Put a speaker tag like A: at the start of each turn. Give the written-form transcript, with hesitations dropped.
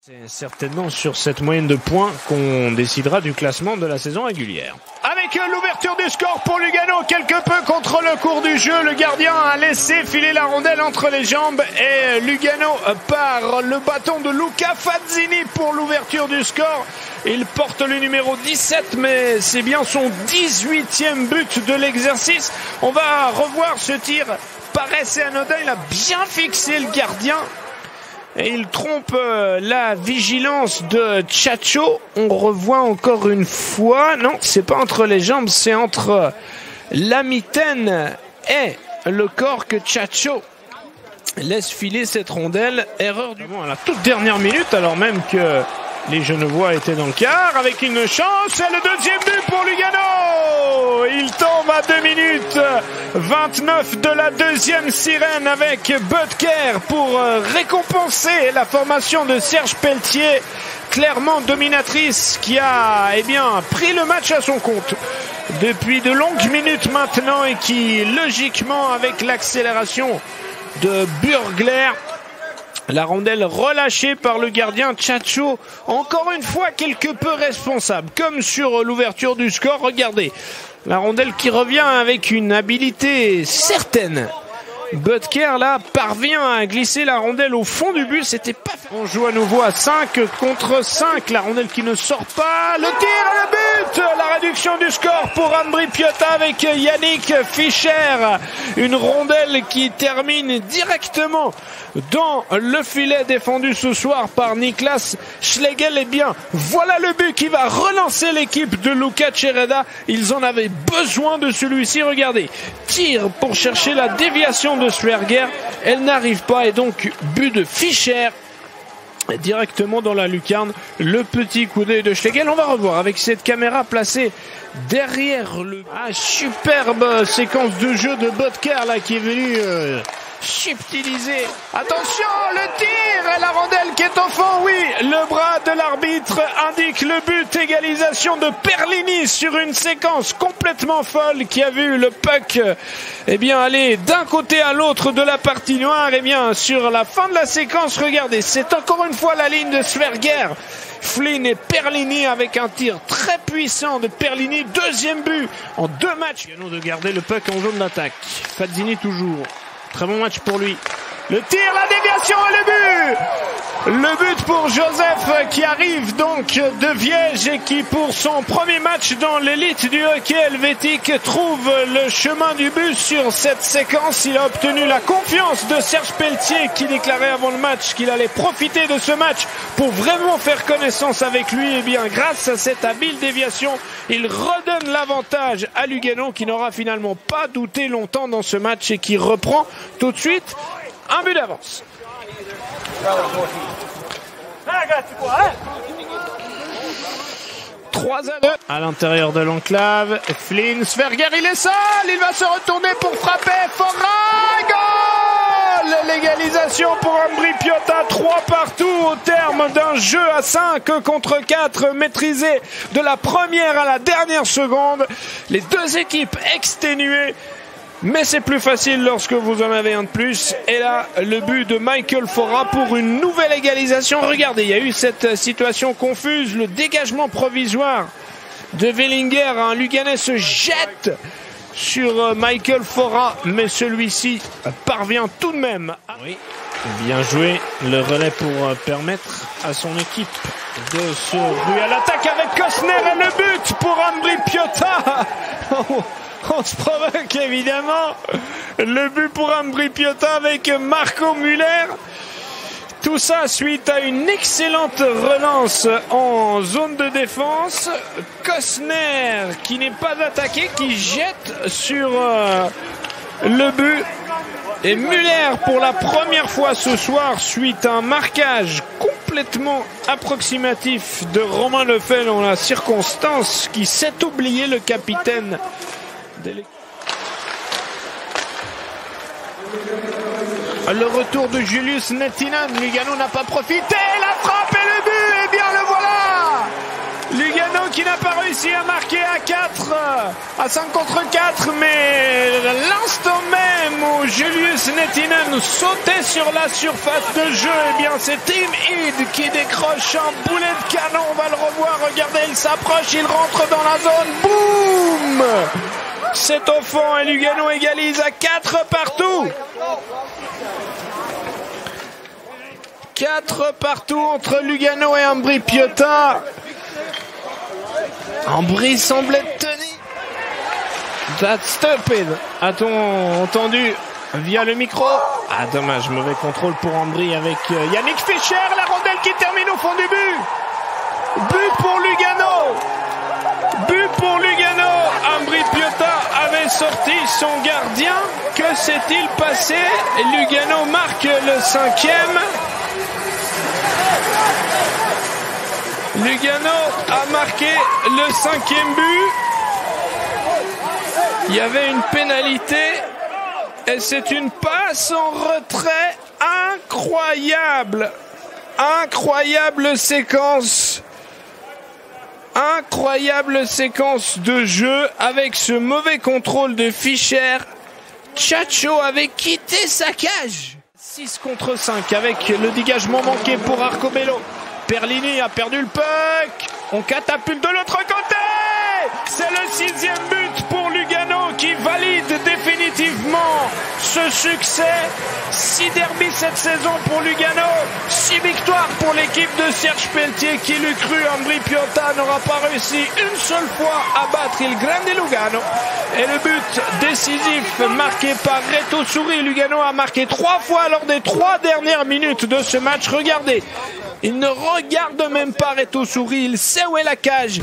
A: C'est certainement sur cette moyenne de points qu'on décidera du classement de la saison régulière. Avec l'ouverture du score pour Lugano, quelque peu contre le cours du jeu, le gardien a laissé filer la rondelle entre les jambes et Lugano par le bâton de Luca Fazzini pour l'ouverture du score. Il porte le numéro 17, mais c'est bien son 18e but de l'exercice. On va revoir ce tir, paraissait anodin, il a bien fixé le gardien. Et il trompe la vigilance de Tchatcho. On revoit encore une fois. Non, c'est pas entre les jambes, c'est entre la mitaine et le corps que Tchatcho laisse filer cette rondelle. Erreur du à la toute dernière minute, alors même que les Genevois étaient dans le quart. Avec une chance, c'est le deuxième but pour Lugano. Il tombe à 2 minutes 29 de la deuxième sirène avec Butker pour récompenser la formation de Serge Pelletier, clairement dominatrice, qui a pris le match à son compte depuis de longues minutes maintenant et qui, logiquement, avec l'accélération de Burgler, la rondelle relâchée par le gardien Tchatcho, encore une fois quelque peu responsable, comme sur l'ouverture du score. Regardez, la rondelle qui revient avec une habilité certaine. Butker là parvient à glisser la rondelle au fond du but, c'était pas fait. On joue à nouveau à 5 contre 5, la rondelle qui ne sort pas, le tir à le but, la réduction du score pour Ambri Piotta avec Yannick Fischer, une rondelle qui termine directement dans le filet défendu ce soir par Niklas Schlegel. Et bien voilà le but qui va relancer l'équipe de Luca Cereda, ils en avaient besoin de celui-ci. Regardez, tir pour chercher la déviation de Sverger, elle n'arrive pas et donc but de Fischer directement dans la lucarne. Le petit coup d'œil de Schlegel, on va revoir avec cette caméra placée derrière le... superbe séquence de jeu de Butker là qui est venu subtiliser. Attention, le tir et la rondelle qui est au fond, oui, le bras de l'arbitre indique le but, égalisation de Perlini sur une séquence complètement folle qui a vu le puck aller d'un côté à l'autre de la partie noire. Sur la fin de la séquence, regardez, c'est encore une fois la ligne de Sverger, Flynn et Perlini avec un tir très puissant de Perlini, deuxième but en 2 matchs. De garder le puck en zone d'attaque. Fazzini toujours. Très bon match pour lui. Le tir, la déviation et le but. Le but pour Joseph qui arrive donc de Viège et qui pour son premier match dans l'élite du hockey helvétique trouve le chemin du but sur cette séquence. Il a obtenu la confiance de Serge Pelletier qui déclarait avant le match qu'il allait profiter de ce match pour vraiment faire connaissance avec lui. Grâce à cette habile déviation, il redonne l'avantage à Lugano qui n'aura finalement pas douté longtemps dans ce match et qui reprend tout de suite un but d'avance. 3-2 à l'intérieur de l'enclave. Flynn, Sverger, il est seul, il va se retourner pour frapper. Fora, goal! L'égalisation pour Ambri Piotta, 3 partout au terme d'un jeu à 5 contre 4 maîtrisé de la première à la dernière seconde. Les deux équipes exténuées. Mais c'est plus facile lorsque vous en avez un de plus. Et là, le but de Michael Fora pour une nouvelle égalisation. Regardez, il y a eu cette situation confuse. Le dégagement provisoire de Wellinger. Un Luganais se jette sur Michael Fora. Mais celui-ci parvient tout de même. Oui, bien joué. Le relais pour permettre à son équipe de se ruer à l'attaque avec Costner. Et le but pour Ambri Piotta. On se provoque évidemment. Le but pour Ambri Piotta avec Marco Müller. Tout ça suite à une excellente relance en zone de défense. Costner qui n'est pas attaqué, qui jette sur le but. Et Müller pour la première fois ce soir suite à un marquage complètement approximatif de Romain Lefebvre dans la circonstance qui s'est oublié, le capitaine. Le retour de Julius Nettinen. Lugano n'a pas profité. La frappe et le but. Et bien le voilà. Lugano qui n'a pas réussi à marquer à 4 à 5 contre 4, mais l'instant même où Julius Nettinen sautait sur la surface de jeu, eh bien c'est Team Id qui décroche un boulet de canon. On va le revoir, regardez, il s'approche, il rentre dans la zone, boum! C'est au fond et Lugano égalise à 4 partout. 4 partout entre Lugano et Ambri Piotta. Ambri semblait tenir. That's stupid. A-t-on entendu via le micro? Ah dommage, mauvais contrôle pour Ambri avec Yannick Fischer. La rondelle qui termine au fond du but. But pour Lugano. But pour Lugano. Ambri Piotta avait sorti son gardien. Que s'est-il passé? Lugano marque le 5e. Lugano a marqué le 5e but. Il y avait une pénalité et c'est une passe en retrait incroyable. Incroyable séquence. Incroyable séquence de jeu avec ce mauvais contrôle de Fischer. Chacho avait quitté sa cage. 6 contre 5 avec le dégagement manqué pour Arcobello. Perlini a perdu le puck. On catapulte de l'autre côté. C'est le 6e but pour Lugano qui valide définitivement ce succès. 6 derbys cette saison pour Lugano. 6 victoires pour l'équipe de Serge Pelletier qui l'eût cru. Ambri Piotta n'aura pas réussi une seule fois à battre il Grande Lugano. Et le but décisif marqué par Reto Suri. Lugano a marqué 3 fois lors des 3 dernières minutes de ce match. Regardez, il ne regarde même pas Reto Suri. Il sait où est la cage.